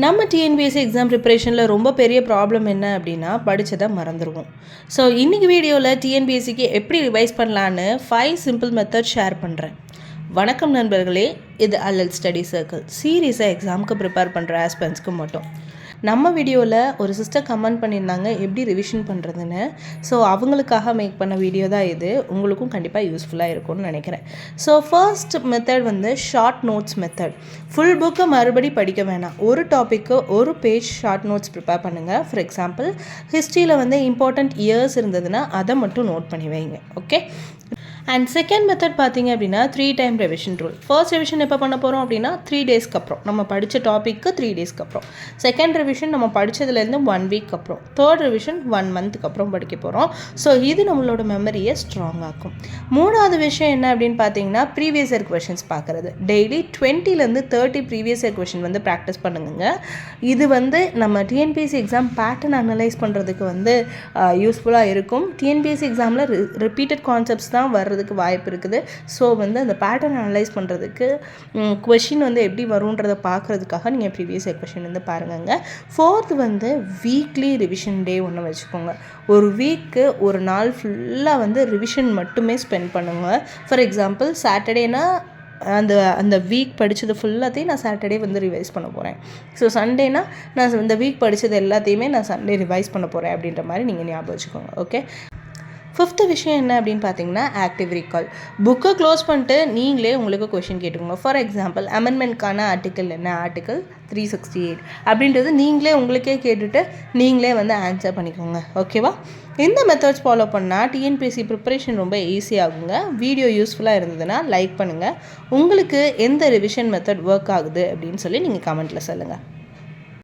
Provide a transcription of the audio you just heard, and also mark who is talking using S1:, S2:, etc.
S1: நம்ம TNPSC exam ப்ரிப்பரேஷனில் ரொம்ப பெரிய ப்ராப்ளம் என்ன அப்படின்னா படித்ததை மறந்துடுவோம். ஸோ இன்றைக்கி வீடியோவில் டிஎன்பிஎஸ்சிக்கு எப்படி ரிவைஸ் பண்ணலான்னு 5 சிம்பிள் மெத்தட் ஷேர் பண்ணுறேன். வணக்கம் நண்பர்களே, இது அல்லல் ஸ்டடி சர்க்கிள் சீரியஸாக எக்ஸாமுக்கு ப்ரிப்பேர் பண்ணுற ஆஸ்பென்ஸ்க்கு மட்டும். நம்ம வீடியோவில் ஒரு சிஸ்டர் கமெண்ட் பண்ணியிருந்தாங்க எப்படி ரிவிஷன் பண்ணுறதுன்னு. ஸோ அவங்களுக்காக மேக் பண்ண வீடியோ தான் இது. உங்களுக்கும் கண்டிப்பாக யூஸ்ஃபுல்லாக இருக்கும்னு நினைக்கிறேன். ஸோ ஃபர்ஸ்ட் மெத்தட் வந்து ஷார்ட் நோட்ஸ் மெத்தட். ஃபுல் புக்கை மறுபடி படிக்க வேணாம், ஒரு டாப்பிக்கு ஒரு பேஜ் ஷார்ட் நோட்ஸ் ப்ரிப்பேர் பண்ணுங்கள். ஃபார் எக்ஸாம்பிள் ஹிஸ்ட்ரியில் வந்து இம்பார்ட்டண்ட் இயர்ஸ் இருந்ததுன்னா அதை மட்டும் நோட் பண்ணி வைங்க. ஓகே. அண்ட் செகண்ட் மெத்தட் பார்த்தீங்க அப்படின்னா 3 time revision rule. First revision எப்போ பண்ண போகிறோம் அப்படின்னா 3 டேஸ்க்கு அப்புறம், நம்ம படித்த டாப்பிக்கு 3 டேஸ்க்கு அப்புறம். செகண்ட் ரிவிஷன் நம்ம படித்ததுலேருந்து 1 வீக் அப்புறம். தேர்ட் ரிவிஷன் 1 மந்த்துக்கு அப்புறம் படிக்க போகிறோம். ஸோ இது நம்மளோட மெமரியை ஸ்ட்ராங் ஆக்கும். மூணாவது விஷயம் என்ன அப்படின்னு பார்த்தீங்கன்னா ப்ரீவியஸ் இயர் கொஷின்ஸ் பார்க்குறது. டெய்லி 20லேருந்து 30 ப்ரீவியஸ் இயர் கொஷின் வந்து ப்ராக்டிஸ் பண்ணுங்க. இது வந்து நம்ம டிஎன்பிஎஸ்சி எக்ஸாம் பேட்டர்ன் அனலைஸ் பண்ணுறதுக்கு வந்து யூஸ்ஃபுல்லாக இருக்கும். டிஎன்பிஎஸ்சி எக்ஸாமில் ரிப்பீட்டட் கான்செப்ட்ஸ் தான் வர்றதுக்கு வாய்ப்பு இருக்குது. ஸோ வந்து அந்த பேட்டர்ன் அனலைஸ் பண்ணுறதுக்கு கொஷின் வந்து எப்படி வரும்ன்றதை பார்க்குறதுக்காக நீங்கள் ப்ரீவியஸ் இயர் கொஷின் வந்து பாருங்க. ஃபோர்த் வந்து வீக்லி ரிவிஷன் டே ஒன்று வச்சுக்கோங்க. ஒரு வீக்கு ஒரு நாள் ஃபுல்லாக வந்து ரிவிஷன் மட்டுமே ஸ்பெண்ட் பண்ணுங்கள். ஃபார் எக்ஸாம்பிள் சாட்டர்டேனா அந்த வீக் படித்தது ஃபுல்லாத்தையும் நான் சாட்டர்டே வந்து ரிவைஸ் பண்ண போகிறேன். ஸோ சண்டேனா நான் இந்த வீக் படித்தது எல்லாத்தையுமே நான் சண்டே ரிவைஸ் பண்ண போகிறேன் அப்படின்ற மாதிரி நீங்கள் ஞாபகம் வச்சுக்கோங்க. ஓகே. ஃபிஃப்த்து விஷயம் என்ன அப்படின்னு பார்த்தீங்கன்னா ஆக்டிவ் ரீகால். புக்கை க்ளோஸ் பண்ணிட்டு நீங்களே உங்களுக்கு கொஷின் கேட்டுக்கோங்க. ஃபார் எக்ஸாம்பிள் அமெண்ட்மெண்ட்கான ஆர்டிக்கல் என்ன, ஆர்டிக்கல் 368 அப்படின்றது நீங்களே உங்களுக்கே கேட்டுட்டு நீங்களே வந்து ஆன்சர் பண்ணிக்கோங்க. ஓகேவா? இந்த மெத்தட்ஸ் ஃபாலோ பண்ணால் டிஎன்பிஎஸ்சி ப்ரிப்பரேஷன் ரொம்ப ஈஸியாகுங்க. வீடியோ யூஸ்ஃபுல்லாக இருந்ததுன்னா லைக் பண்ணுங்கள். உங்களுக்கு எந்த ரிவிஷன் மெத்தட் ஒர்க் ஆகுது அப்படின்னு சொல்லி நீங்கள் கமெண்ட்டில் சொல்லுங்கள்.